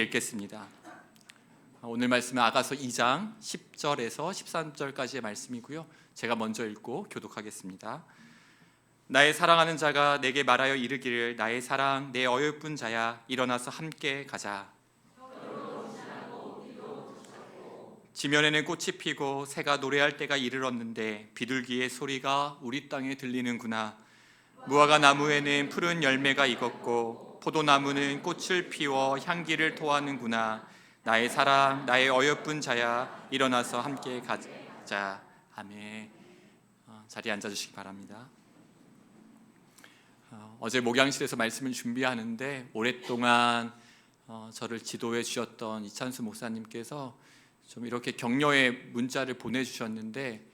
읽겠습니다. 오늘 말씀은 아가서 2장 10절에서 13절까지의 말씀이고요. 제가 먼저 읽고 교독하겠습니다. 나의 사랑하는 자가 내게 말하여 이르기를 나의 사랑 내 어여쁜 자야 일어나서 함께 가자. 지면에는 꽃이 피고 새가 노래할 때가 이르렀는데 비둘기의 소리가 우리 땅에 들리는구나. 무화과 나무에는 푸른 열매가 익었고 포도나무는 꽃을 피워 향기를 토하는구나. 나의 사랑 나의 어여쁜 자야 일어나서 함께 가자. 아멘. 자리에 앉아주시기 바랍니다. 어제 목양실에서 말씀을 준비하는데 오랫동안 저를 지도해 주셨던 이찬수 목사님께서 좀 이렇게 격려의 문자를 보내주셨는데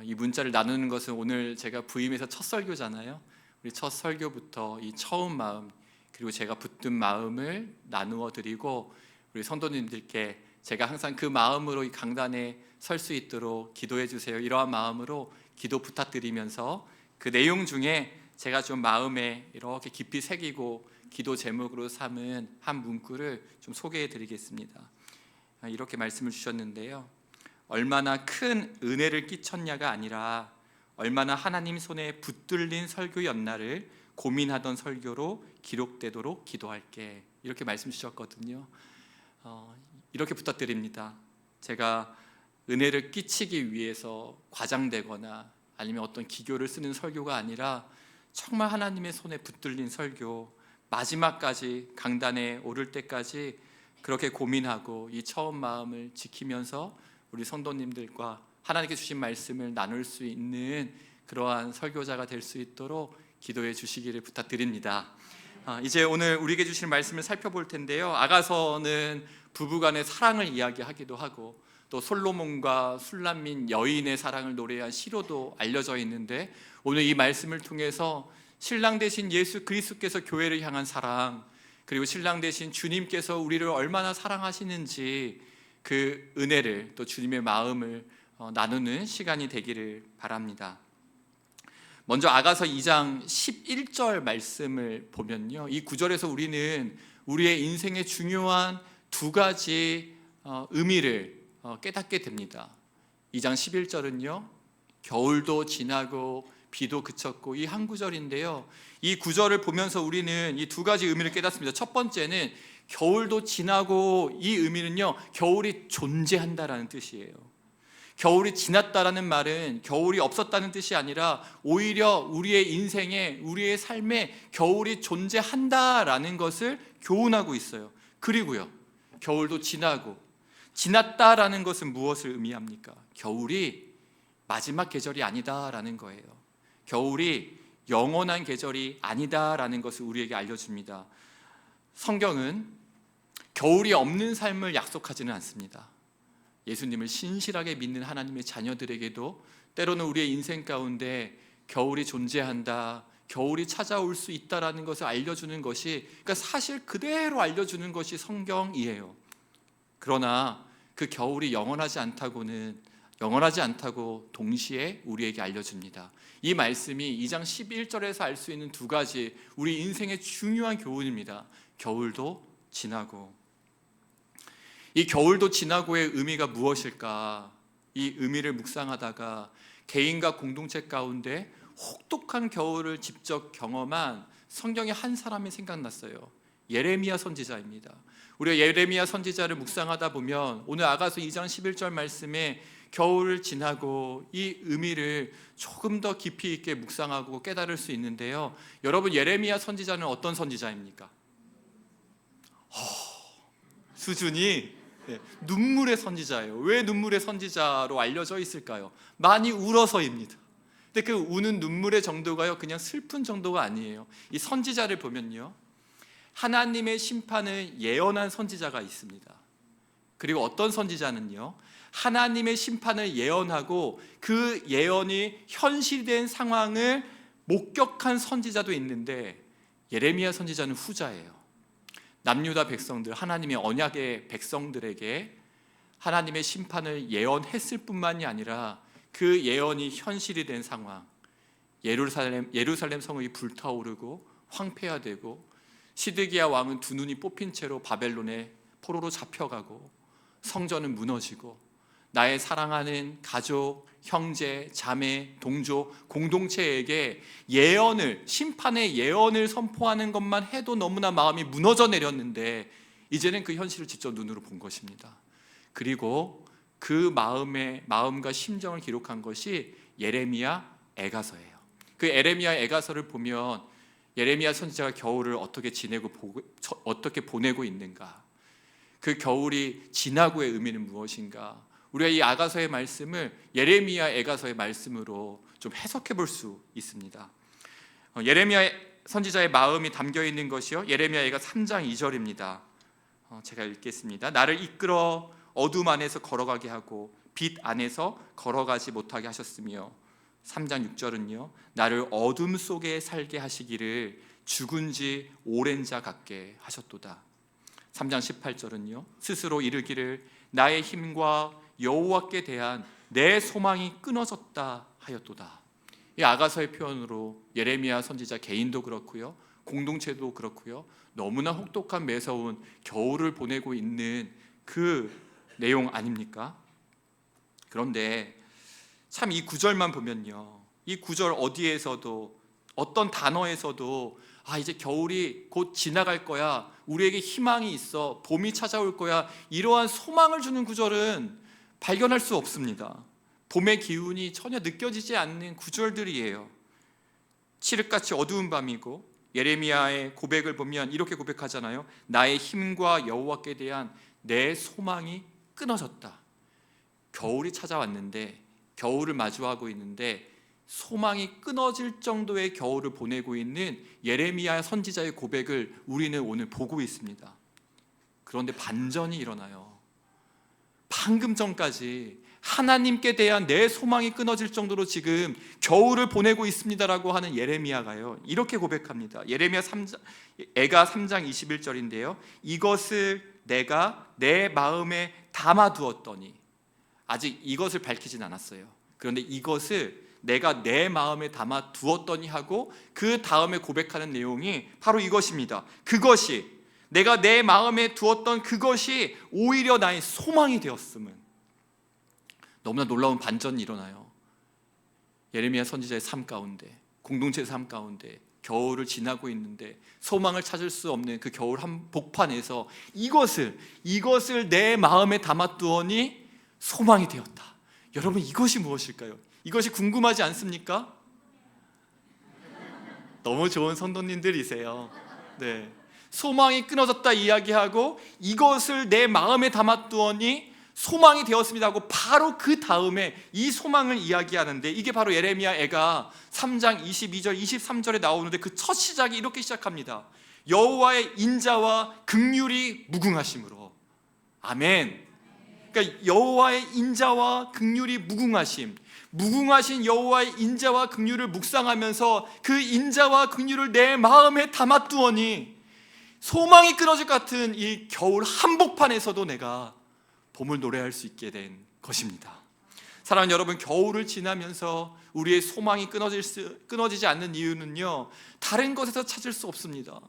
이 문자를 나누는 것은 오늘 제가 부임해서 첫 설교잖아요. 우리 첫 설교부터 이 처음 마음 그리고 제가 붙든 마음을 나누어 드리고 우리 성도님들께 제가 항상 그 마음으로 이 강단에 설 수 있도록 기도해 주세요. 이러한 마음으로 기도 부탁드리면서 그 내용 중에 제가 좀 마음에 이렇게 깊이 새기고 기도 제목으로 삼은 한 문구를 좀 소개해 드리겠습니다. 이렇게 말씀을 주셨는데요. 얼마나 큰 은혜를 끼쳤냐가 아니라 얼마나 하나님 손에 붙들린 설교였나를 고민하던 설교로 기록되도록 기도할게. 이렇게 말씀 주셨거든요. 이렇게 부탁드립니다. 제가 은혜를 끼치기 위해서 과장되거나 아니면 어떤 기교를 쓰는 설교가 아니라 정말 하나님의 손에 붙들린 설교, 마지막까지 강단에 오를 때까지 그렇게 고민하고 이 처음 마음을 지키면서 우리 성도님들과 하나님께 주신 말씀을 나눌 수 있는 그러한 설교자가 될 수 있도록 기도해 주시기를 부탁드립니다. 이제 오늘 우리에게 주신 말씀을 살펴볼 텐데요. 아가서는 부부간의 사랑을 이야기하기도 하고 또 솔로몬과 술람민 여인의 사랑을 노래한 시로도 알려져 있는데 오늘 이 말씀을 통해서 신랑 되신 예수 그리스도께서 교회를 향한 사랑 그리고 신랑 되신 주님께서 우리를 얼마나 사랑하시는지 그 은혜를 또 주님의 마음을 나누는 시간이 되기를 바랍니다. 먼저 아가서 2장 11절 말씀을 보면요, 이 구절에서 우리는 우리의 인생의 중요한 두 가지 의미를 깨닫게 됩니다. 2장 11절은요 겨울도 지나고 비도 그쳤고 이 한 구절인데요, 이 구절을 보면서 우리는 이 두 가지 의미를 깨닫습니다. 첫 번째는 겨울도 지나고 이 의미는요 겨울이 존재한다라는 뜻이에요. 겨울이 지났다라는 말은 겨울이 없었다는 뜻이 아니라 오히려 우리의 인생에 우리의 삶에 겨울이 존재한다라는 것을 교훈하고 있어요. 그리고요 겨울도 지나고 지났다라는 것은 무엇을 의미합니까? 겨울이 마지막 계절이 아니다라는 거예요. 겨울이 영원한 계절이 아니다라는 것을 우리에게 알려줍니다. 성경은 겨울이 없는 삶을 약속하지는 않습니다. 예수님을 신실하게 믿는 하나님의 자녀들에게도 때로는 우리의 인생 가운데 겨울이 존재한다, 겨울이 찾아올 수 있다라는 것을 알려주는 것이, 그러니까 사실 그대로 알려주는 것이 성경이에요. 그러나 그 겨울이 영원하지 않다고 동시에 우리에게 알려줍니다. 이 말씀이 2장 11절에서 알 수 있는 두 가지 우리 인생의 중요한 교훈입니다. 겨울도 지나고. 이 겨울도 지나고의 의미가 무엇일까? 이 의미를 묵상하다가 개인과 공동체 가운데 혹독한 겨울을 직접 경험한 성경의 한 사람이 생각났어요. 예레미야 선지자입니다. 우리가 예레미야 선지자를 묵상하다 보면 오늘 아가서 2장 11절 말씀에 겨울을 지나고 이 의미를 조금 더 깊이 있게 묵상하고 깨달을 수 있는데요. 여러분, 예레미야 선지자는 어떤 선지자입니까? 수준이 눈물의 선지자예요. 왜 눈물의 선지자로 알려져 있을까요? 많이 울어서입니다. 근데 그 우는 눈물의 정도가요 그냥 슬픈 정도가 아니에요. 이 선지자를 보면요 하나님의 심판을 예언한 선지자가 있습니다. 그리고 어떤 선지자는요 하나님의 심판을 예언하고 그 예언이 현실된 상황을 목격한 선지자도 있는데 예레미야 선지자는 후자예요. 남유다 백성들, 하나님의 언약의 백성들에게 하나님의 심판을 예언했을 뿐만이 아니라 그 예언이 현실이 된 상황, 예루살렘 성이 불타오르고 황폐화되고 시드기야 왕은 두 눈이 뽑힌 채로 바벨론에 포로로 잡혀가고 성전은 무너지고 나의 사랑하는 가족, 형제, 자매, 동조, 공동체에게 예언을, 심판의 예언을 선포하는 것만 해도 너무나 마음이 무너져 내렸는데 이제는 그 현실을 직접 눈으로 본 것입니다. 그리고 그 마음과 심정을 기록한 것이 예레미야 애가서예요. 그 예레미야 애가서를 보면 예레미야 선지자가 겨울을 어떻게 보내고 있는가, 그 겨울이 지나고의 의미는 무엇인가, 우리가 이 아가서의 말씀을 예레미야 애가서의 말씀으로 좀 해석해 볼 수 있습니다. 예레미야 선지자의 마음이 담겨 있는 것이요, 예레미야 애가 3장 2절입니다. 제가 읽겠습니다. 나를 이끌어 어둠 안에서 걸어가게 하고 빛 안에서 걸어가지 못하게 하셨으며, 3장 6절은요, 나를 어둠 속에 살게 하시기를 죽은 지 오랜 자 같게 하셨도다. 3장 18절은요, 스스로 이르기를 나의 힘과 여호와께 대한 내 소망이 끊어졌다 하였도다. 이 아가서의 표현으로 예레미야 선지자 개인도 그렇고요, 공동체도 그렇고요, 너무나 혹독한 매서운 겨울을 보내고 있는 그 내용 아닙니까? 그런데 참 이 구절만 보면요, 이 구절 어디에서도 어떤 단어에서도 이제 겨울이 곧 지나갈 거야, 우리에게 희망이 있어, 봄이 찾아올 거야, 이러한 소망을 주는 구절은 발견할 수 없습니다. 봄의 기운이 전혀 느껴지지 않는 구절들이에요. 칠흑같이 어두운 밤이고, 예레미야의 고백을 보면 이렇게 고백하잖아요. 나의 힘과 여호와께 대한 내 소망이 끊어졌다. 겨울이 찾아왔는데, 겨울을 마주하고 있는데 소망이 끊어질 정도의 겨울을 보내고 있는 예레미야 선지자의 고백을 우리는 오늘 보고 있습니다. 그런데 반전이 일어나요. 방금 전까지 하나님께 대한 내 소망이 끊어질 정도로 지금 겨울을 보내고 있습니다라고 하는 예레미야가요, 이렇게 고백합니다. 예레미야 3장, 애가 3장 21절인데요. 이것을 내가 내 마음에 담아두었더니, 아직 이것을 밝히진 않았어요. 그런데 이것을 내가 내 마음에 담아두었더니 하고 그 다음에 고백하는 내용이 바로 이것입니다. 그것이, 내가 내 마음에 두었던 그것이 오히려 나의 소망이 되었음은. 너무나 놀라운 반전이 일어나요. 예레미야 선지자의 삶 가운데, 공동체의 삶 가운데 겨울을 지나고 있는데 소망을 찾을 수 없는 그 겨울 한복판에서 이것을 내 마음에 담아두었니 소망이 되었다. 여러분, 이것이 무엇일까요? 이것이 궁금하지 않습니까? 너무 좋은 성도님들이세요. 네. 소망이 끊어졌다 이야기하고 이것을 내 마음에 담아두었니 소망이 되었습니다 하고 바로 그 다음에 이 소망을 이야기하는데, 이게 바로 예레미야 애가 3장 22절 23절에 나오는데 그 첫 시작이 이렇게 시작합니다. 여호와의 인자와 긍휼이 무궁하심으로. 아멘. 그러니까 여호와의 인자와 긍휼이 무궁하신 여호와의 인자와 긍휼을 묵상하면서 그 인자와 긍휼을 내 마음에 담아두었니 소망이 끊어질 것 같은 이 겨울 한복판에서도 내가 봄을 노래할 수 있게 된 것입니다. 사랑하는 여러분, 겨울을 지나면서 우리의 소망이 끊어지지 않는 이유는요, 다른 것에서 찾을 수 없습니다.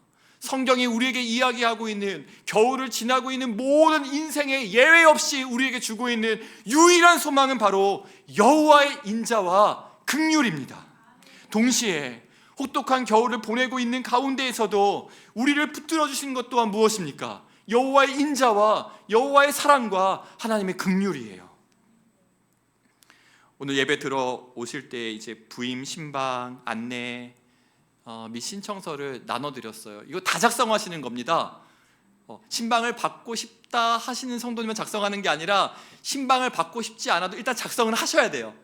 성경이 우리에게 이야기하고 있는, 겨울을 지나고 있는 모든 인생의 예외 없이 우리에게 주고 있는 유일한 소망은 바로 여호와의 인자와 긍휼입니다. 동시에 혹독한 겨울을 보내고 있는 가운데에서도 우리를 붙들어 주신 것 또한 무엇입니까? 여호와의 인자와 여호와의 사랑과 하나님의 긍휼이에요. 오늘 예배 들어오실 때 이제 부임, 신방, 안내 및 신청서를 나눠드렸어요. 이거 다 작성하시는 겁니다. 신방을 받고 싶다 하시는 성도님은 작성하는 게 아니라 신방을 받고 싶지 않아도 일단 작성을 하셔야 돼요.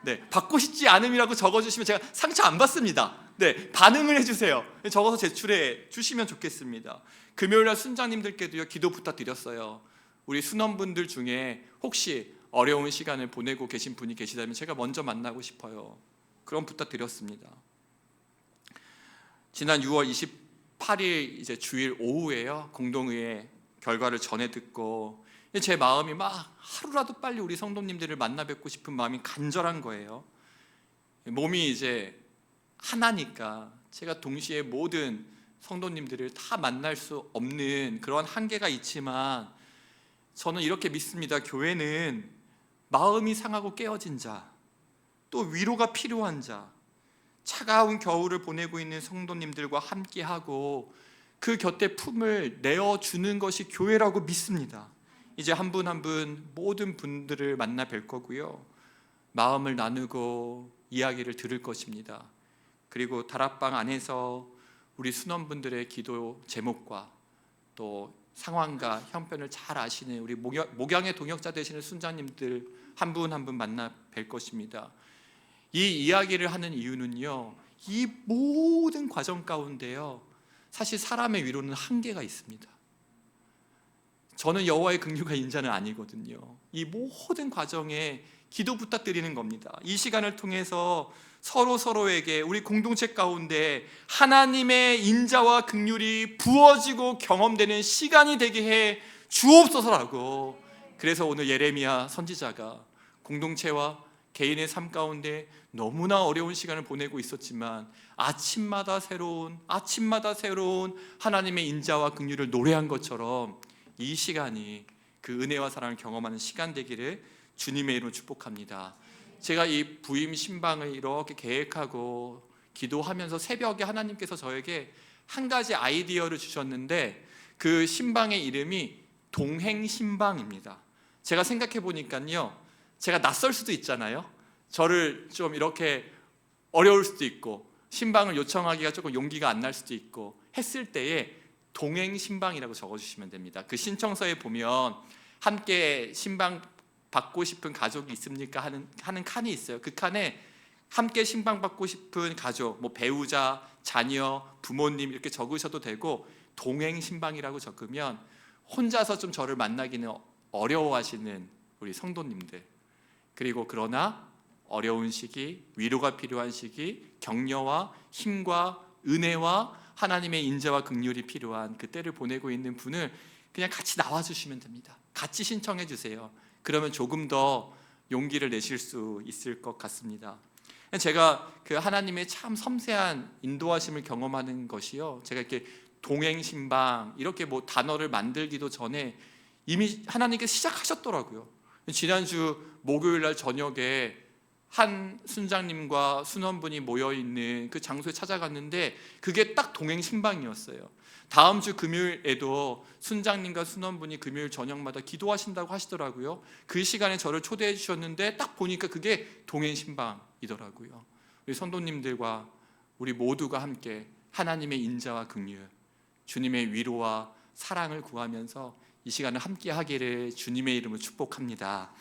네, 받고 싶지 않음이라고 적어주시면 제가 상처 안 받습니다. 네, 반응을 해주세요. 적어서 제출해 주시면 좋겠습니다. 금요일날 순장님들께도요, 기도 부탁드렸어요. 우리 순원분들 중에 혹시 어려운 시간을 보내고 계신 분이 계시다면 제가 먼저 만나고 싶어요. 그런 부탁드렸습니다. 지난 6월 28일 이제 주일 오후에요, 공동의회 결과를 전해 듣고 제 마음이 막 하루라도 빨리 우리 성도님들을 만나 뵙고 싶은 마음이 간절한 거예요. 몸이 이제 하나니까 제가 동시에 모든 성도님들을 다 만날 수 없는 그런 한계가 있지만 저는 이렇게 믿습니다. 교회는 마음이 상하고 깨어진 자, 또 위로가 필요한 자, 차가운 겨울을 보내고 있는 성도님들과 함께하고 그 곁에 품을 내어주는 것이 교회라고 믿습니다. 이제 한 분 한 분 모든 분들을 만나 뵐 거고요, 마음을 나누고 이야기를 들을 것입니다. 그리고 다락방 안에서 우리 순원분들의 기도 제목과 또 상황과 형편을 잘 아시는 우리 목양의 동역자 되시는 순장님들 한 분 한 분 만나 뵐 것입니다. 이 이야기를 하는 이유는요, 이 모든 과정 가운데요, 사실 사람의 위로는 한계가 있습니다. 저는 여호와의 긍휼과 인자는 아니거든요. 이 모든 과정에 기도 부탁드리는 겁니다. 이 시간을 통해서 서로에게 우리 공동체 가운데 하나님의 인자와 긍휼이 부어지고 경험되는 시간이 되게 해 주옵소서라고. 그래서 오늘 예레미야 선지자가 공동체와 개인의 삶 가운데 너무나 어려운 시간을 보내고 있었지만 아침마다 새로운 하나님의 인자와 긍휼을 노래한 것처럼 이 시간이 그 은혜와 사랑을 경험하는 시간 되기를 주님의 이름으로 축복합니다. 제가 이 부임 신방을 이렇게 계획하고 기도하면서 새벽에 하나님께서 저에게 한 가지 아이디어를 주셨는데 그 신방의 이름이 동행 신방입니다. 제가 생각해 보니까요, 제가 낯설 수도 있잖아요. 저를 좀 이렇게 어려울 수도 있고 신방을 요청하기가 조금 용기가 안 날 수도 있고 했을 때에 동행 신방이라고 적어주시면 됩니다. 그 신청서에 보면 함께 신방 받고 싶은 가족이 있습니까? 하는 칸이 있어요. 그 칸에 함께 신방 받고 싶은 가족, 뭐 배우자, 자녀, 부모님 이렇게 적으셔도 되고 동행 신방이라고 적으면 혼자서 좀 저를 만나기는 어려워하시는 우리 성도님들, 그리고 그러나 어려운 시기, 위로가 필요한 시기, 격려와 힘과 은혜와 하나님의 인자와 긍휼이 필요한 그 때를 보내고 있는 분을 그냥 같이 나와주시면 됩니다. 같이 신청해 주세요. 그러면 조금 더 용기를 내실 수 있을 것 같습니다. 제가 그 하나님의 참 섬세한 인도하심을 경험하는 것이요, 제가 이렇게 동행 신방 이렇게 뭐 단어를 만들기도 전에 이미 하나님께서 시작하셨더라고요. 지난주 목요일 날 저녁에 한 순장님과 순원분이 모여있는 그 장소에 찾아갔는데 그게 딱 동행 신방이었어요. 다음 주 금요일에도 순장님과 순원분이 금요일 저녁마다 기도하신다고 하시더라고요. 그 시간에 저를 초대해 주셨는데 딱 보니까 그게 동행 신방이더라고요. 우리 성도님들과 우리 모두가 함께 하나님의 인자와 긍휼, 주님의 위로와 사랑을 구하면서 이 시간을 함께 하기를 주님의 이름으로 축복합니다.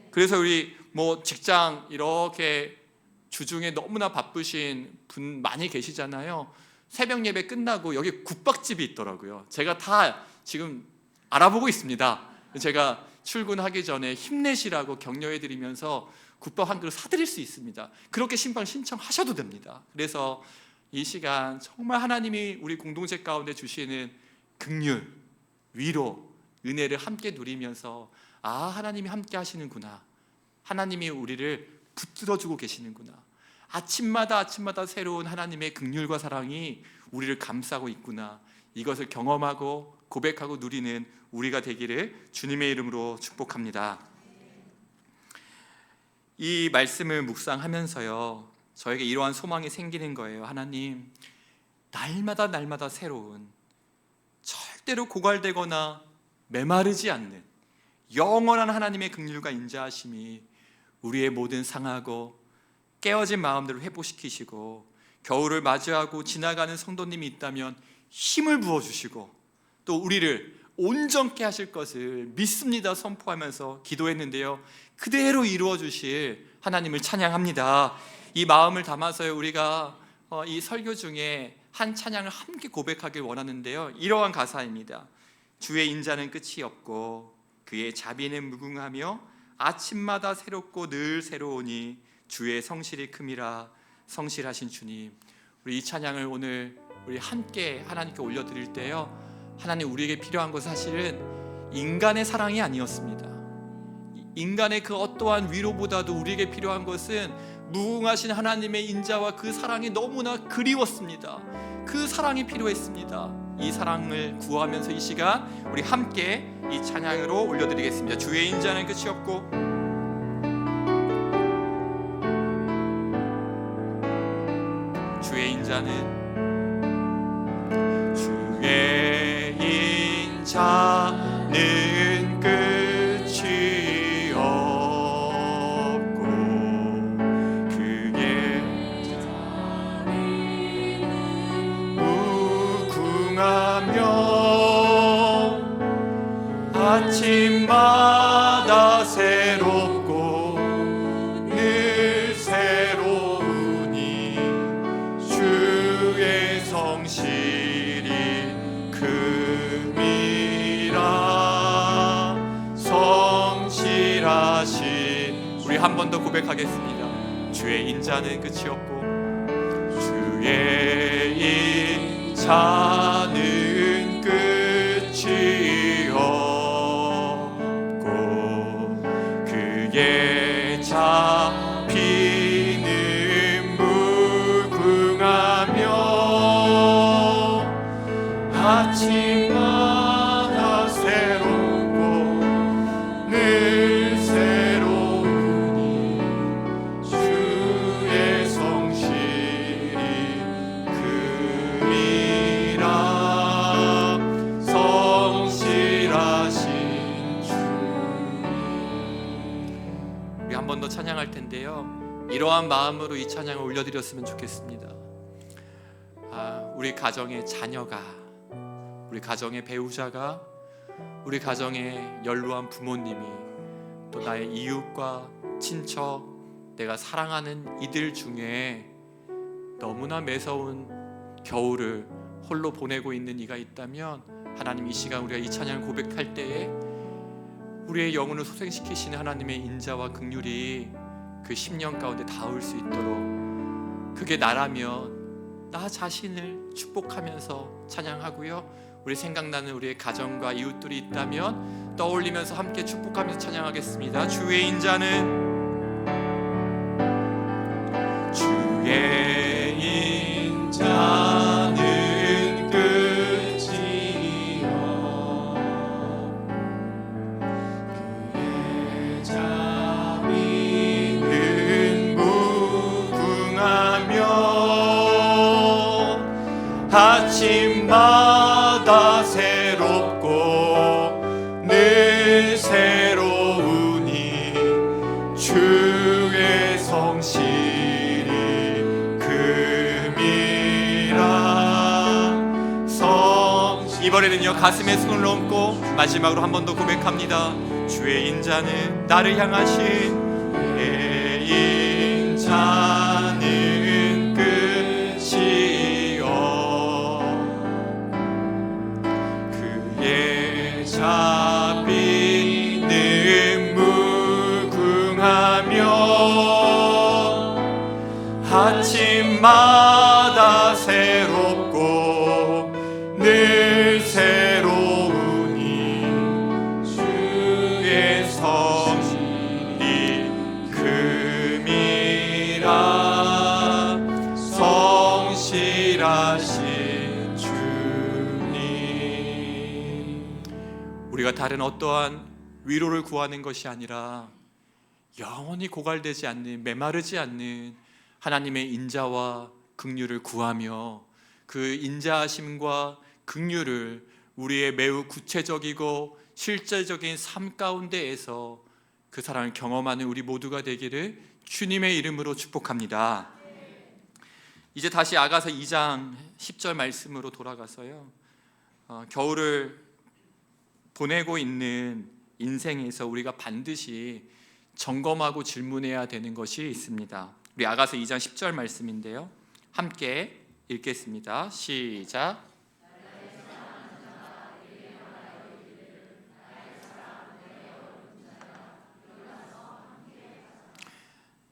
그래서 우리 뭐 직장 이렇게 주중에 너무나 바쁘신 분 많이 계시잖아요. 새벽 예배 끝나고 여기 국밥집이 있더라고요. 제가 다 지금 알아보고 있습니다. 제가 출근하기 전에 힘내시라고 격려해 드리면서 국밥 한 그릇 사드릴 수 있습니다. 그렇게 신방 신청하셔도 됩니다. 그래서 이 시간 정말 하나님이 우리 공동체 가운데 주시는 긍휼, 위로, 은혜를 함께 누리면서 하나님이 함께 하시는구나, 하나님이 우리를 붙들어주고 계시는구나, 아침마다 새로운 하나님의 긍휼과 사랑이 우리를 감싸고 있구나, 이것을 경험하고 고백하고 누리는 우리가 되기를 주님의 이름으로 축복합니다. 이 말씀을 묵상하면서요, 저에게 이러한 소망이 생기는 거예요. 하나님, 날마다 새로운, 절대로 고갈되거나 메마르지 않는 영원한 하나님의 긍휼과 인자하심이 우리의 모든 상하고 깨어진 마음들을 회복시키시고, 겨울을 맞이하고 지나가는 성도님이 있다면 힘을 부어주시고 또 우리를 온전케 하실 것을 믿습니다 선포하면서 기도했는데요, 그대로 이루어 주실 하나님을 찬양합니다. 이 마음을 담아서 우리가 이 설교 중에 한 찬양을 함께 고백하길 원하는데요, 이러한 가사입니다. 주의 인자는 끝이 없고 그의 자비는 무궁하며 아침마다 새롭고 늘 새로우니 주의 성실이 큼이라. 성실하신 주님, 우리 이 찬양을 오늘 우리 함께 하나님께 올려드릴 때요, 하나님, 우리에게 필요한 것은 사실은 인간의 사랑이 아니었습니다. 인간의 그 어떠한 위로보다도 우리에게 필요한 것은 무궁하신 하나님의 인자와 그 사랑이 너무나 그리웠습니다. 그 사랑이 필요했습니다. 이 사랑을 구하면서 이 시간 우리 함께 이 찬양으로 올려드리겠습니다. 주의 인자는 끝이 없고 주의 인자는 끝이 없고 그의 무궁하며 아침마다 새롭고 늘 새로우니 주의 성실이 성실하신 우리 한 번 더 고백하겠습니다. 주의 인자는 끝이 없고 주의 인자는 끝이 없고 그의 자비는 무궁하며 아침마다 새롭고 늘 새로우니 주의 성실이 큼이라 성실하신 주님. 우리 한 번 더 찬양할 텐데요, 이러한 마음으로 이 찬양을 올려드렸으면 좋겠습니다. 우리 가정의 자녀가, 우리 가정의 배우자가, 우리 가정의 연로한 부모님이, 또 나의 이웃과 친척, 내가 사랑하는 이들 중에 너무나 매서운 겨울을 홀로 보내고 있는 이가 있다면, 하나님 이 시간 우리가 이 찬양을 고백할 때에 우리의 영혼을 소생시키시는 하나님의 인자와 긍휼이 그 10년 가운데 닿을 수 있도록, 그게 나라면 나 자신을 축복하면서 찬양하고요, 우리 생각나는 우리의 가정과 이웃들이 있다면 떠올리면서 함께 축복하면서 찬양하겠습니다. 주의 인자는 끝이 없고 그의 자비는 무궁하며 아침마다 새롭고 늘 새로우니 주의 성실이 큼이라 이번에는요, 가슴에 손을 얹고 마지막으로 한 번 더 고백합니다. 주의 인자는 나를 향하신 내 인자는 끝이 그의 자비는 무궁하며 아침마다 새롭고 늘 새로우니 주의 성실이 큼이라 성실하신 주님. 우리가 다른 어떠한 위로를 구하는 것이 아니라 영원히 고갈되지 않는, 메마르지 않는 하나님의 인자와 긍휼을 구하며 그 인자하심과 긍휼을 우리의 매우 구체적이고 실제적인 삶 가운데에서 그 사랑을 경험하는 우리 모두가 되기를 주님의 이름으로 축복합니다. 이제 다시 아가서 2장 10절 말씀으로 돌아가서요, 겨울을 보내고 있는 인생에서 우리가 반드시 점검하고 질문해야 되는 것이 있습니다. 우리 아가서 2장 10절 말씀인데요, 함께 읽겠습니다. 시작.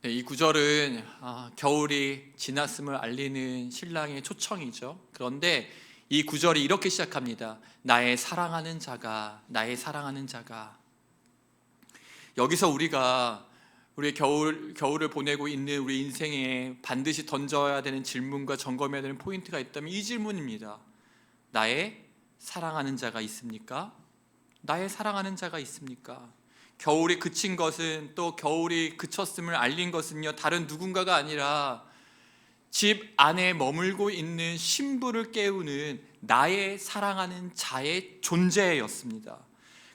네, 이 구절은 겨울이 지났음을 알리는 신랑의 초청이죠. 그런데 이 구절이 이렇게 시작합니다. 나의 사랑하는 자가, 나의 사랑하는 자가. 여기서 우리가 우리의 겨울을 보내고 있는 우리 인생에 반드시 던져야 되는 질문과 점검해야 되는 포인트가 있다면 이 질문입니다. 나의 사랑하는 자가 있습니까? 나의 사랑하는 자가 있습니까? 겨울이 그친 것은, 또 겨울이 그쳤음을 알린 것은요, 다른 누군가가 아니라 집 안에 머물고 있는 신부를 깨우는 나의 사랑하는 자의 존재였습니다.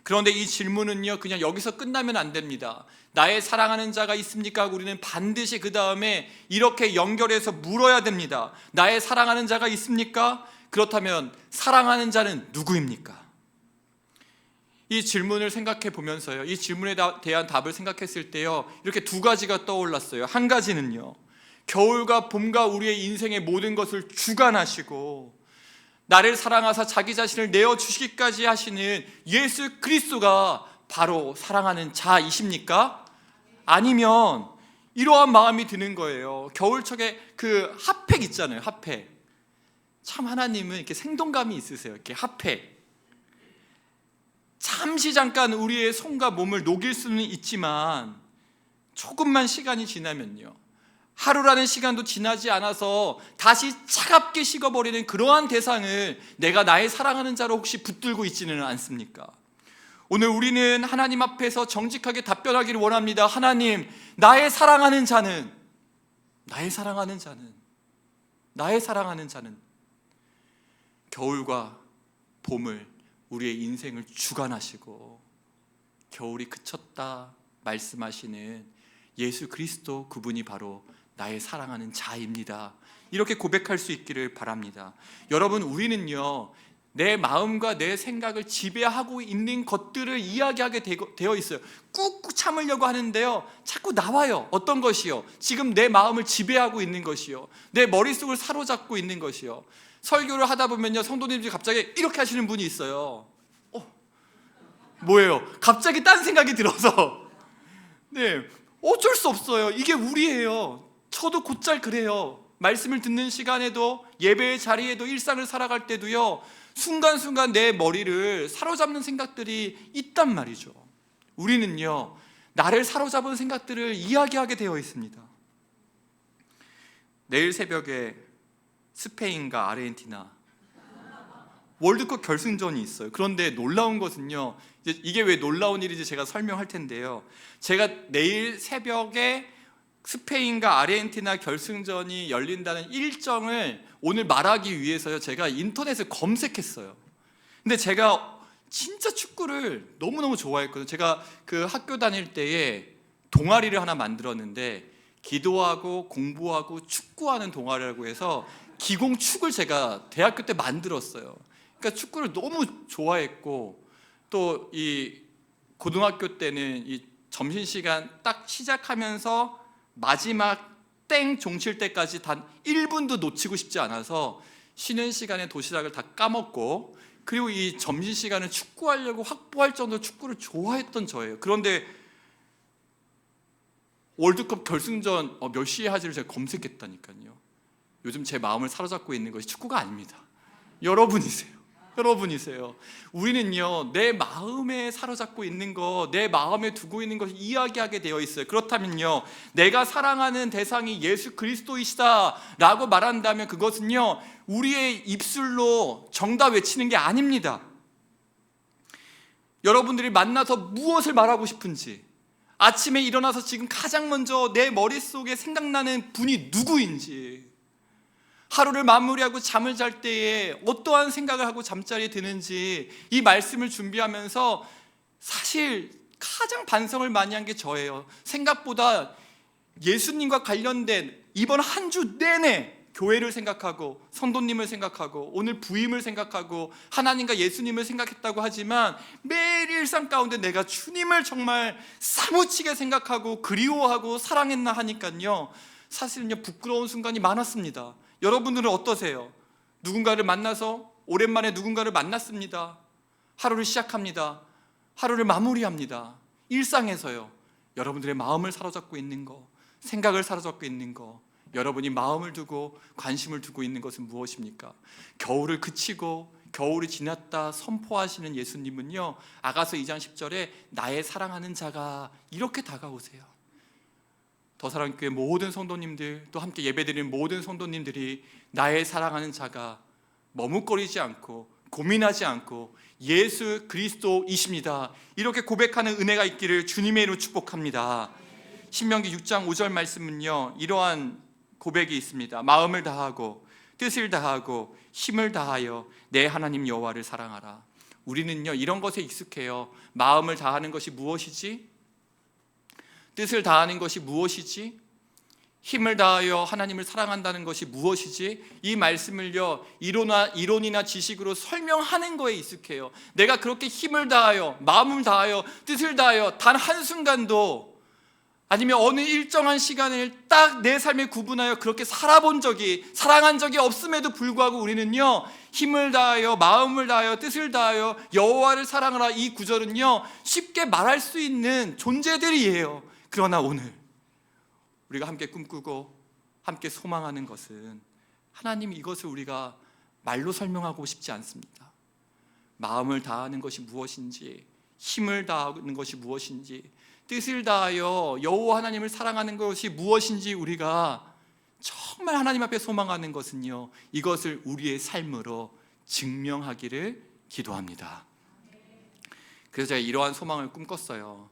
그런데 이 질문은요, 그냥 여기서 끝나면 안 됩니다. 나의 사랑하는 자가 있습니까? 우리는 반드시 그 다음에 이렇게 연결해서 물어야 됩니다. 나의 사랑하는 자가 있습니까? 그렇다면 사랑하는 자는 누구입니까? 이 질문을 생각해 보면서요, 이 질문에 대한 답을 생각했을 때요, 이렇게 두 가지가 떠올랐어요. 한 가지는요, 겨울과 봄과 우리의 인생의 모든 것을 주관하시고 나를 사랑하사 자기 자신을 내어주시기까지 하시는 예수 그리스도가 바로 사랑하는 자이십니까? 아니면 이러한 마음이 드는 거예요. 겨울철에 그 핫팩 있잖아요, 핫팩. 참 하나님은 이렇게 생동감이 있으세요. 이렇게 핫팩. 잠시 잠깐 우리의 손과 몸을 녹일 수는 있지만 조금만 시간이 지나면요, 하루라는 시간도 지나지 않아서 다시 차갑게 식어버리는 그러한 대상을 내가 나의 사랑하는 자로 혹시 붙들고 있지는 않습니까? 오늘 우리는 하나님 앞에서 정직하게 답변하기를 원합니다. 하나님, 나의 사랑하는 자는 겨울과 봄을, 우리의 인생을 주관하시고 겨울이 그쳤다 말씀하시는 예수 그리스도, 그분이 바로 나의 사랑하는 자입니다. 이렇게 고백할 수 있기를 바랍니다. 여러분, 우리는요, 내 마음과 내 생각을 지배하고 있는 것들을 이야기하게 되어 있어요. 꾹꾹 참으려고 하는데요, 자꾸 나와요. 어떤 것이요? 지금 내 마음을 지배하고 있는 것이요, 내 머릿속을 사로잡고 있는 것이요. 설교를 하다 보면요, 성도님들이 갑자기 이렇게 하시는 분이 있어요. 뭐예요? 갑자기 딴 생각이 들어서 네, 어쩔 수 없어요. 이게 우리예요. 저도 곧잘 그래요. 말씀을 듣는 시간에도, 예배의 자리에도, 일상을 살아갈 때도요, 순간순간 내 머리를 사로잡는 생각들이 있단 말이죠. 우리는요, 나를 사로잡은 생각들을 이야기하게 되어 있습니다. 내일 새벽에 스페인과 아르헨티나 월드컵 결승전이 있어요. 그런데 놀라운 것은요, 이게 왜 놀라운 일인지 제가 설명할 텐데요, 제가 내일 새벽에 스페인과 아르헨티나 결승전이 열린다는 일정을 오늘 말하기 위해서요, 제가 인터넷에 검색했어요. 근데 제가 진짜 축구를 너무너무 좋아했거든요. 제가 그 학교 다닐 때에 동아리를 하나 만들었는데, 기도하고 공부하고 축구하는 동아리라고 해서 기공축을 제가 대학교 때 만들었어요. 그러니까 축구를 너무 좋아했고, 또 이 고등학교 때는 이 점심시간 딱 시작하면서 마지막 땡 종칠 때까지 단 1분도 놓치고 싶지 않아서 쉬는 시간에 도시락을 다 까먹고, 그리고 이 점심시간을 축구하려고 확보할 정도로 축구를 좋아했던 저예요. 그런데 월드컵 결승전 몇 시에 하지를 제가 검색했다니까요. 요즘 제 마음을 사로잡고 있는 것이 축구가 아닙니다. 여러분이세요. 우리는요, 내 마음에 사로잡고 있는 것, 내 마음에 두고 있는 것을 이야기하게 되어 있어요. 그렇다면요, 내가 사랑하는 대상이 예수 그리스도이시다 라고 말한다면 그것은요, 우리의 입술로 정답 외치는 게 아닙니다. 여러분들이 만나서 무엇을 말하고 싶은지, 아침에 일어나서 지금 가장 먼저 내 머릿속에 생각나는 분이 누구인지, 하루를 마무리하고 잠을 잘 때에 어떠한 생각을 하고 잠자리에 드는지, 이 말씀을 준비하면서 사실 가장 반성을 많이 한 게 저예요. 생각보다 예수님과 관련된 이번 한 주 내내 교회를 생각하고, 성도님을 생각하고, 오늘 부임을 생각하고, 하나님과 예수님을 생각했다고 하지만 매일 일상 가운데 내가 주님을 정말 사무치게 생각하고 그리워하고 사랑했나 하니까요, 사실은요, 부끄러운 순간이 많았습니다. 여러분들은 어떠세요? 누군가를 만나서, 오랜만에 누군가를 만났습니다. 하루를 시작합니다. 하루를 마무리합니다. 일상에서요, 여러분들의 마음을 사로잡고 있는 거, 생각을 사로잡고 있는 거, 여러분이 마음을 두고 관심을 두고 있는 것은 무엇입니까? 겨울을 그치고 겨울이 지났다 선포하시는 예수님은요, 아가서 2장 10절에 나의 사랑하는 자가 이렇게 다가오세요. 더사랑교회 모든 성도님들, 또 함께 예배드리는 모든 성도님들이 나의 사랑하는 자가 머뭇거리지 않고 고민하지 않고 예수 그리스도이십니다, 이렇게 고백하는 은혜가 있기를 주님의 이름으로 축복합니다. 신명기 6장 5절 말씀은요, 이러한 고백이 있습니다. 마음을 다하고 뜻을 다하고 힘을 다하여 내 하나님 여호와를 사랑하라. 우리는요, 이런 것에 익숙해요. 마음을 다하는 것이 무엇이지? 뜻을 다하는 것이 무엇이지? 힘을 다하여 하나님을 사랑한다는 것이 무엇이지? 이 말씀을요, 이론이나 지식으로 설명하는 거에 익숙해요. 내가 그렇게 힘을 다하여, 마음을 다하여, 뜻을 다하여 단 한순간도, 아니면 어느 일정한 시간을 딱 내 삶에 구분하여 그렇게 살아본 적이, 사랑한 적이 없음에도 불구하고 우리는요, 힘을 다하여, 마음을 다하여, 뜻을 다하여 여호와를 사랑하라, 이 구절은요, 쉽게 말할 수 있는 존재들이에요. 그러나 오늘 우리가 함께 꿈꾸고 함께 소망하는 것은, 하나님, 이것을 우리가 말로 설명하고 싶지 않습니다. 마음을 다하는 것이 무엇인지, 힘을 다하는 것이 무엇인지, 뜻을 다하여 여호와 하나님을 사랑하는 것이 무엇인지 우리가 정말 하나님 앞에 소망하는 것은요, 이것을 우리의 삶으로 증명하기를 기도합니다. 그래서 제가 이러한 소망을 꿈꿨어요.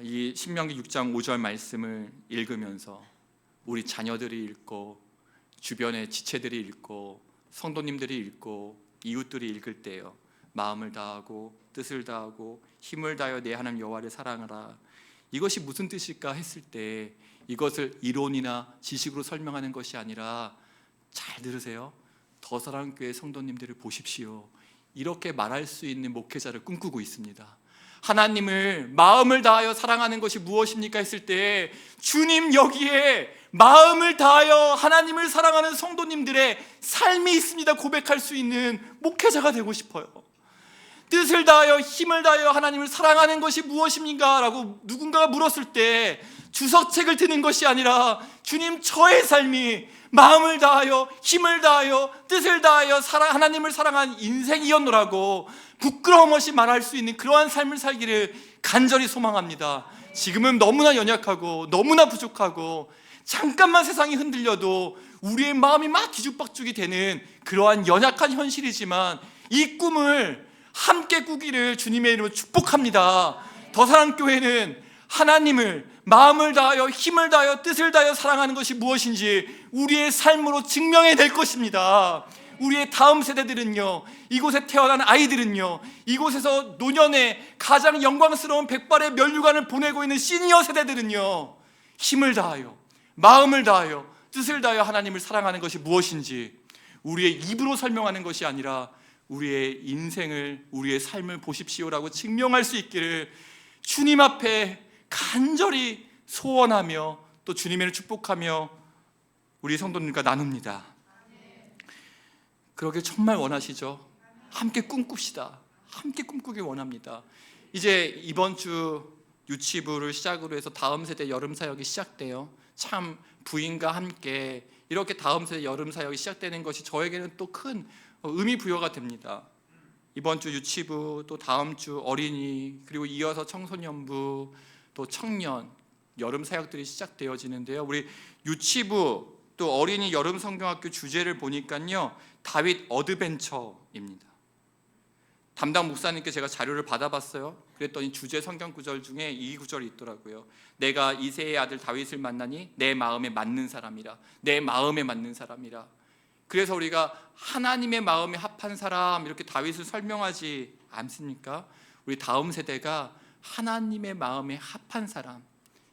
이 신명기 6장 5절 말씀을 읽으면서 우리 자녀들이 읽고 주변의 지체들이 읽고 성도님들이 읽고 이웃들이 읽을 때요, 마음을 다하고 뜻을 다하고 힘을 다하여 내 하나님 여호와를 사랑하라, 이것이 무슨 뜻일까 했을 때, 이것을 이론이나 지식으로 설명하는 것이 아니라, 잘 들으세요, 더사랑교회 성도님들을 보십시오. 이렇게 말할 수 있는 목회자를 꿈꾸고 있습니다. 하나님을 마음을 다하여 사랑하는 것이 무엇입니까 했을 때, 주님 여기에 마음을 다하여 하나님을 사랑하는 성도님들의 삶이 있습니다 고백할 수 있는 목회자가 되고 싶어요. 뜻을 다하여 힘을 다하여 하나님을 사랑하는 것이 무엇입니까? 라고 누군가가 물었을 때 주석책을 드는 것이 아니라, 주님, 저의 삶이 마음을 다하여 힘을 다하여 뜻을 다하여 하나님을 사랑한 인생이었노라고 부끄러움 없이 말할 수 있는 그러한 삶을 살기를 간절히 소망합니다. 지금은 너무나 연약하고 너무나 부족하고 잠깐만 세상이 흔들려도 우리의 마음이 막 뒤죽박죽이 되는 그러한 연약한 현실이지만, 이 꿈을 함께 꾸기를 주님의 이름으로 축복합니다. 더사랑교회는 하나님을 마음을 다하여 힘을 다하여 뜻을 다하여 사랑하는 것이 무엇인지 우리의 삶으로 증명해낼 것입니다. 우리의 다음 세대들은요, 이곳에 태어난 아이들은요, 이곳에서 노년에 가장 영광스러운 백발의 면류관을 보내고 있는 시니어 세대들은요, 힘을 다하여 마음을 다하여 뜻을 다하여 하나님을 사랑하는 것이 무엇인지 우리의 입으로 설명하는 것이 아니라 우리의 인생을, 우리의 삶을 보십시오라고 증명할 수 있기를 주님 앞에 간절히 소원하며 또 주님을 축복하며 우리 성도님과 나눕니다. 그러길 정말 원하시죠? 함께 꿈꿉시다. 함께 꿈꾸길 원합니다. 이제 이번 주 유치부를 시작으로 해서 다음 세대 여름 사역이 시작돼요. 참 부인과 함께 이렇게 다음 세대 여름 사역이 시작되는 것이 저에게는 또 큰 의미 부여가 됩니다. 이번 주 유치부, 또 다음 주 어린이, 그리고 이어서 청소년부, 또 청년 여름 사역들이 시작되어지는데요. 우리 유치부 또 어린이 여름 성경학교 주제를 보니까요, 다윗 어드벤처입니다. 담당 목사님께 제가 자료를 받아봤어요. 그랬더니 주제 성경 구절 중에 이 구절이 있더라고요. 내가 이새의 아들 다윗을 만나니 내 마음에 맞는 사람이라. 내 마음에 맞는 사람이라. 그래서 우리가 하나님의 마음에 합한 사람, 이렇게 다윗을 설명하지 않습니까? 우리 다음 세대가 하나님의 마음에 합한 사람,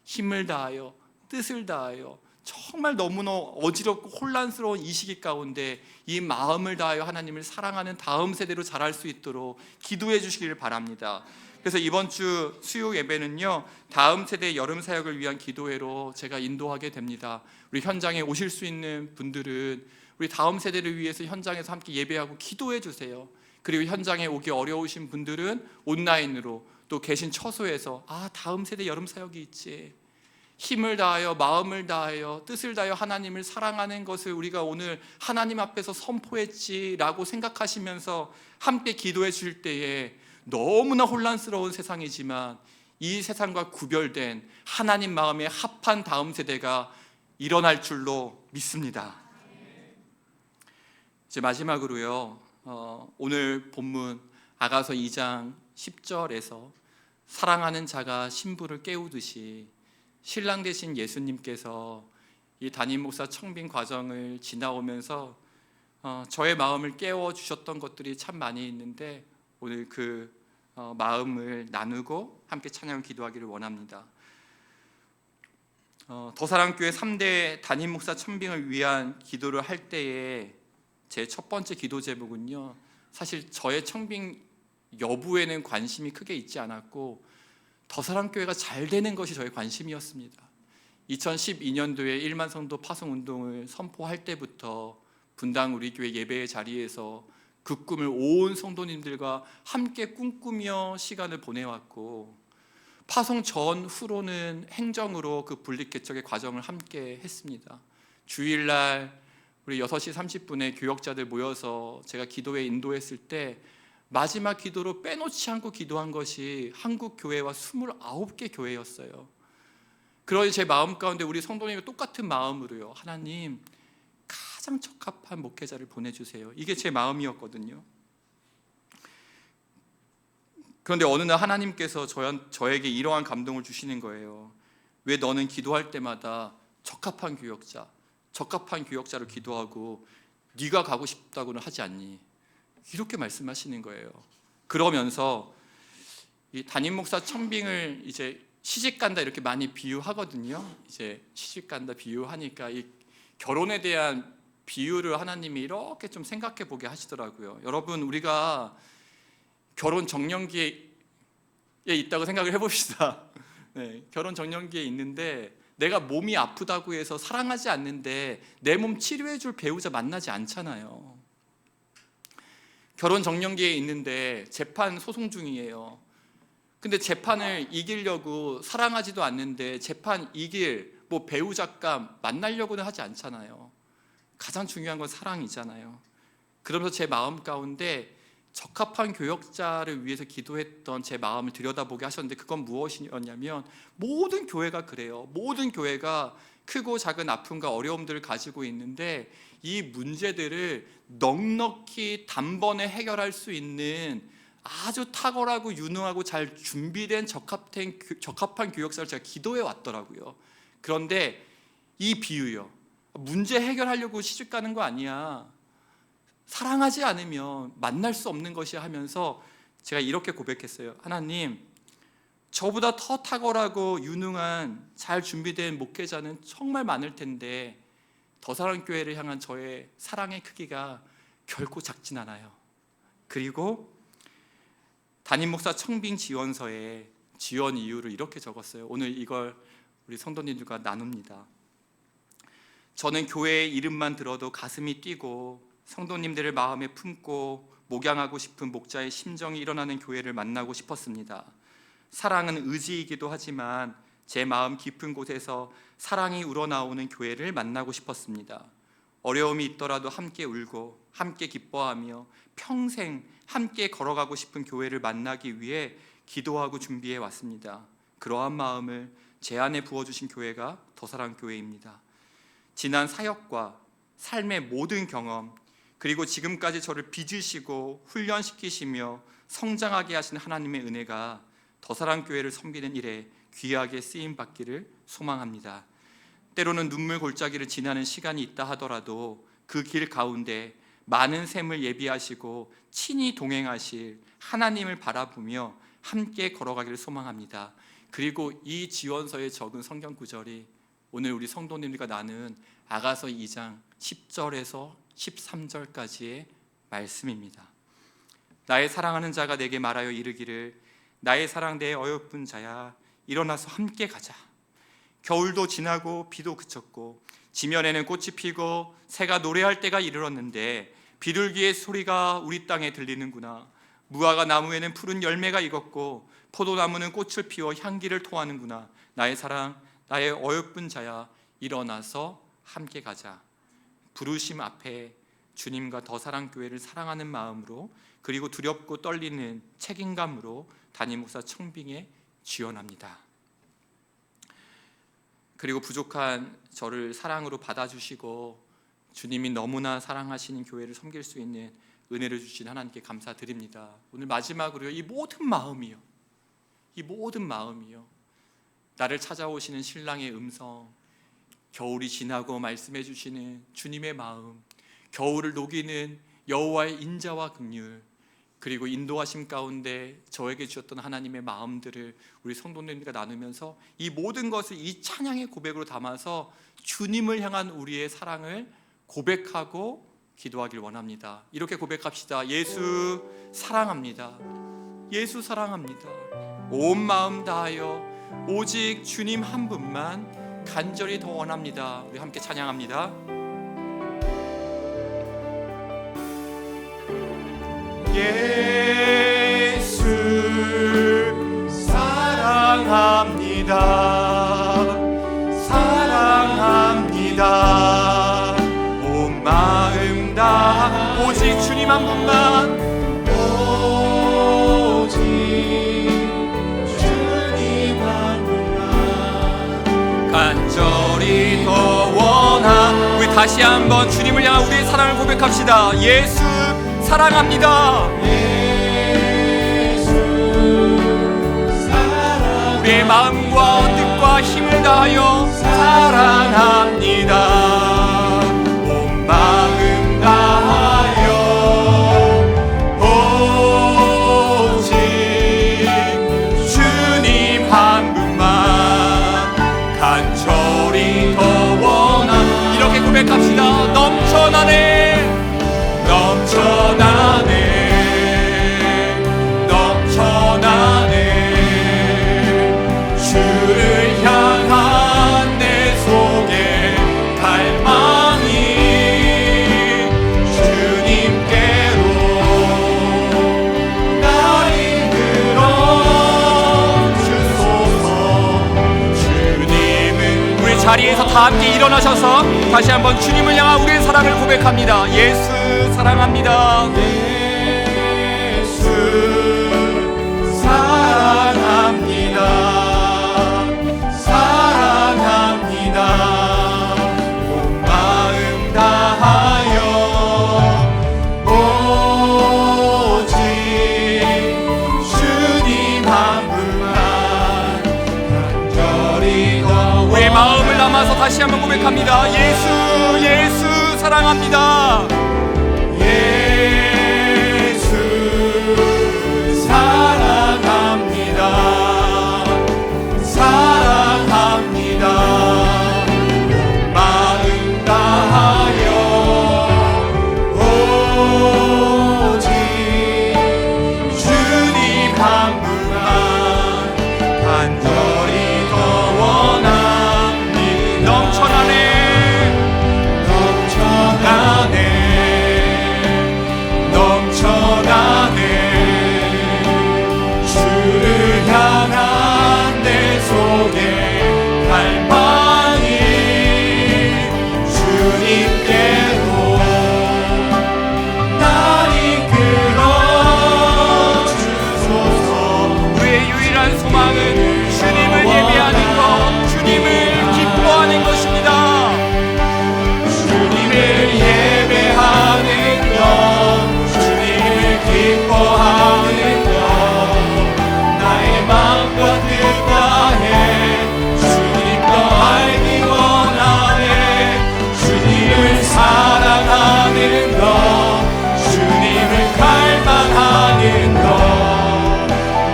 힘을 다하여 뜻을 다하여 정말 너무나 어지럽고 혼란스러운 이 시기 가운데 이 마음을 다하여 하나님을 사랑하는 다음 세대로 자랄 수 있도록 기도해 주시기를 바랍니다. 그래서 이번 주 수요 예배는요, 다음 세대 여름 사역을 위한 기도회로 제가 인도하게 됩니다. 우리 현장에 오실 수 있는 분들은 우리 다음 세대를 위해서 현장에서 함께 예배하고 기도해 주세요. 그리고 현장에 오기 어려우신 분들은 온라인으로, 또 계신 처소에서 다음 세대 여름 사역이 있지, 힘을 다하여 마음을 다하여 뜻을 다하여 하나님을 사랑하는 것을 우리가 오늘 하나님 앞에서 선포했지라고 생각하시면서 함께 기도해 주실 때에, 너무나 혼란스러운 세상이지만 이 세상과 구별된 하나님 마음에 합한 다음 세대가 일어날 줄로 믿습니다. 이제 마지막으로요, 오늘 본문 아가서 2장 10절에서 사랑하는 자가 신부를 깨우듯이 신랑 되신 예수님께서 이 담임 목사 청빙 과정을 지나오면서 저의 마음을 깨워주셨던 것들이 참 많이 있는데, 오늘 그 마음을 나누고 함께 찬양을 기도하기를 원합니다. 더사랑교회 3대 담임 목사 청빙을 위한 기도를 할 때에 제 첫 번째 기도 제목은요, 사실 저의 청빙 여부에는 관심이 크게 있지 않았고 더사랑교회가 잘 되는 것이 저의 관심이었습니다. 2012년도에 1만 성도 파송 운동을 선포할 때부터 분당 우리 교회 예배의 자리에서 그 꿈을 온 성도님들과 함께 꿈꾸며 시간을 보내왔고, 파송 전후로는 행정으로 그 분립 개척의 과정을 함께 했습니다. 주일날 우리 6시 30분에 교역자들 모여서 제가 기도에 인도했을 때 마지막 기도로 빼놓지 않고 기도한 것이 한국 교회와 29개 교회였어요. 그런 제 마음 가운데 우리 성도님과 똑같은 마음으로요, 하나님 가장 적합한 목회자를 보내주세요. 이게 제 마음이었거든요. 그런데 어느 날 하나님께서 저에게 이러한 감동을 주시는 거예요. 왜 너는 기도할 때마다 적합한 교역자를 기도하고 네가 가고 싶다고는 하지 않니? 이렇게 말씀하시는 거예요. 그러면서 이 담임 목사 청빙을 이제 시집간다 이렇게 많이 비유하거든요. 이제 시집간다 비유하니까 이 결혼에 대한 비유를 하나님이 이렇게 좀 생각해 보게 하시더라고요. 여러분, 우리가 결혼 정년기에 있다고 생각을 해봅시다. 네, 결혼 정년기에 있는데 내가 몸이 아프다고 해서 사랑하지 않는데 내 몸 치료해 줄 배우자 만나지 않잖아요. 결혼 정년기에 있는데 재판 소송 중이에요. 근데 재판을 이기려고 사랑하지도 않는데 재판 이길 배우자감 만나려고는 하지 않잖아요. 가장 중요한 건 사랑이잖아요. 그러면서 제 마음 가운데 적합한 교역자를 위해서 기도했던 제 마음을 들여다보게 하셨는데, 그건 무엇이었냐면, 모든 교회가 그래요. 모든 교회가 크고 작은 아픔과 어려움들을 가지고 있는데 이 문제들을 넉넉히 단번에 해결할 수 있는 아주 탁월하고 유능하고 잘 준비된 적합한 교역자를 제가 기도해 왔더라고요. 그런데 이 비유요, 문제 해결하려고 시집 가는 거 아니야, 사랑하지 않으면 만날 수 없는 것이 하면서 제가 이렇게 고백했어요. 하나님, 저보다 더 탁월하고 유능한 잘 준비된 목회자는 정말 많을 텐데 더사랑교회를 향한 저의 사랑의 크기가 결코 작진 않아요. 그리고 담임 목사 청빙 지원서에 지원 이유를 이렇게 적었어요. 오늘 이걸 우리 성도님들과 나눕니다. 저는 교회의 이름만 들어도 가슴이 뛰고 성도님들을 마음에 품고 목양하고 싶은 목자의 심정이 일어나는 교회를 만나고 싶었습니다. 사랑은 의지이기도 하지만 제 마음 깊은 곳에서 사랑이 우러나오는 교회를 만나고 싶었습니다. 어려움이 있더라도 함께 울고 함께 기뻐하며 평생 함께 걸어가고 싶은 교회를 만나기 위해 기도하고 준비해 왔습니다. 그러한 마음을 제 안에 부어주신 교회가 더사랑교회입니다. 지난 사역과 삶의 모든 경험, 그리고 지금까지 저를 빚으시고 훈련시키시며 성장하게 하신 하나님의 은혜가 더사랑교회를 섬기는 일에 귀하게 쓰임받기를 소망합니다. 때로는 눈물 골짜기를 지나는 시간이 있다 하더라도 그 길 가운데 많은 샘을 예비하시고 친히 동행하실 하나님을 바라보며 함께 걸어가기를 소망합니다. 그리고 이 지원서에 적은 성경 구절이 오늘 우리 성도님들과 나눈 아가서 2장 10절에서 13절까지의 말씀입니다. 나의 사랑하는 자가 내게 말하여 이르기를 나의 사랑 내 어여쁜 자야 일어나서 함께 가자. 겨울도 지나고 비도 그쳤고 지면에는 꽃이 피고 새가 노래할 때가 이르렀는데 비둘기의 소리가 우리 땅에 들리는구나. 무화과 나무에는 푸른 열매가 익었고 포도나무는 꽃을 피워 향기를 토하는구나. 나의 사랑 나의 어여쁜 자야 일어나서 함께 가자. 부르심 앞에 주님과 더사랑교회를 사랑하는 마음으로, 그리고 두렵고 떨리는 책임감으로 담임 목사 청빙에 지원합니다. 그리고 부족한 저를 사랑으로 받아주시고 주님이 너무나 사랑하시는 교회를 섬길 수 있는 은혜를 주신 하나님께 감사드립니다. 오늘 마지막으로요, 이 모든 마음이요, 나를 찾아오시는 신랑의 음성, 겨울이 지나고 말씀해 주시는 주님의 마음, 겨울을 녹이는 여호와의 인자와 긍휼, 그리고 인도하심 가운데 저에게 주셨던 하나님의 마음들을 우리 성도님들과 나누면서 이 모든 것을 이 찬양의 고백으로 담아서 주님을 향한 우리의 사랑을 고백하고 기도하길 원합니다. 이렇게 고백합시다. 예수 사랑합니다. 예수 사랑합니다. 온 마음 다하여 오직 주님 한 분만 간절히 더 원합니다. 우리 함께 찬양합니다. 예수 사랑합니다. 사랑합니다. 온 마음 다 오직 주님 한 분만, 오직 주님 한 분만 간절히 더 원하. 우리 다시 한번 주님을 향한 우리의 사랑을 고백합시다. 예수 사랑합니다. 예수 사랑합니다. 우리의 마음과 뜻과 힘을 다하여 사랑합니다. 온 마음 다하여 오직 주님 한 분만 간절히 더 원하. 이렇게 고백합시다. 넘쳐나네, 주를 향한 내 속에 갈망이 주님께로 나 이끌어 주소서. 주님은 우리 자리에서 다 함께 일어나셔서 다시 한번 주님을 향한 우리의 사랑을 고백합니다. 예수 사랑합니다. 예수 사랑합니다. 사랑합니다. 온 마음 다하여 오직 주님 한 분만 간절히 더. 우리의 마음을 담아서 다시 한번 고백합니다. 예수 사랑합니다. 예수 사랑합니다. 사랑합니다. 온 마음 다하여 오직 주님 한 분만 간절히 더 원합니다. 넘쳐나네, 주를 향한 내 속에 갈망이 주님께로 나 이끌어 주소서. 우리의 유일한 소망은 주님을 예배하는 것, 주님을 기뻐하는 것입니다. 주님을 예배하는 것, 주님을 기뻐하는 것, 나의 마음과 뜻 다해 주님 더 알기 원하네. 주님을 사랑하는 것, 주님을 갈망하는 것,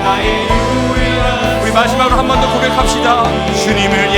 나의 유일한. 우리 마지막으로 한 번 더 고백합시다. 주님을